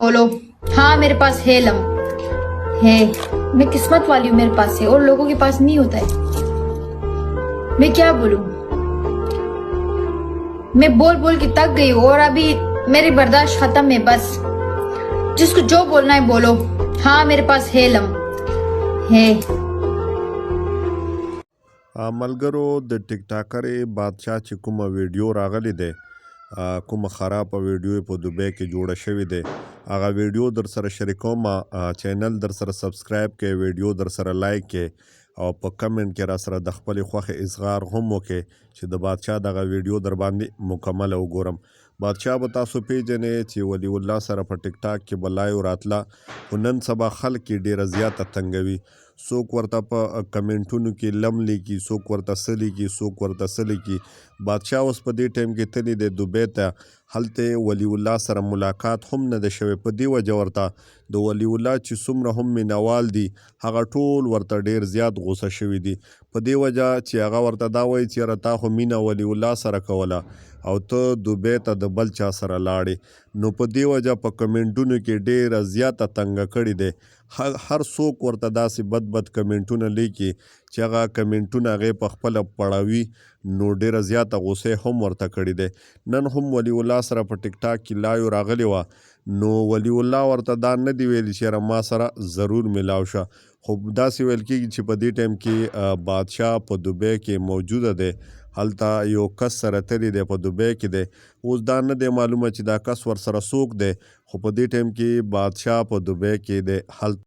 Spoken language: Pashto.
बोलो। हाँ मेरे पास है है। मैं किस्मत वाली हूँ, मेरे पास है और लोगों के पास नहीं होता है। मैं क्या बोलूं, मैं बोल बोल के थक गई हूँ और अभी मेरी बर्दाश्त खत्म है। बस जिसको जो बोलना है बोलो। हाँ मेरे पास है। ملګرو د ټیک ټاکرې بادشاه چې کومه ویډیو راغلی دی کومه خرابه ویډیو په دوبۍ کې جوړه شوې دی هغه ویډیو در سره شریکوم چینل در سره سبسکرایب کړئ ویډیو در سره لایک کړئ او په کمنټ کې را سره د خپلې خوښې اظهار هم وکړئ چې د بادشاه دغه ویډیو در باندې مکمله وګورم. بادشاه به تاسو پیژنئ چې ولی الله سره په ټیک ټاک کې به لایو راتله خو نن سبا خلک یې ډېره زیاته تنګوي. څوک ورته په کمنټونو کې لم لیکي، څوک ورته څه لیکي، څوک ورته څه لیکي. بادشاه اوس په دې ټایم کې تللی دی دوبۍ ته، هلته ولی الله سره ملاقات هم نه ده شوی. په دې وجه ورته د ولی الله چې څومره هم مینوال دي هغه ټول ورته ډېر زیات غوسه شوي دي په دې وجه چې هغه ورته دا وایي چې یاره تا خو مینه ولی الله سره کوله او ته دوبۍ ته د بل چا سره لاړې. نو په دې وجه په کمنټونو کې ډېره زیاته تنګه کړې دی. هر څوک ورته داسې بد کمنټونه لیکي چې هغه کمنټونه هغې په خپله پړوي نو ډېره زیاته غوسه هم ورته کړې دی. نن هم ولی الله سره په ټیک ټاک کې لایو راغلی وه نو ولی الله ورته دا نه دی ویلي چې یاره ما سره ضرور میلاو شه خو داسې ویل کېږي چې په دې ټایم کې بادشاه په دوبۍ کې موجوده دی. هلته یو کس سره تللی دی په دوبۍ کې دی. اوس دا نه دی معلومه چې دا کس ورسره څوک دی خو په دې ټایم کې بادشاه په دوبۍ کې دی.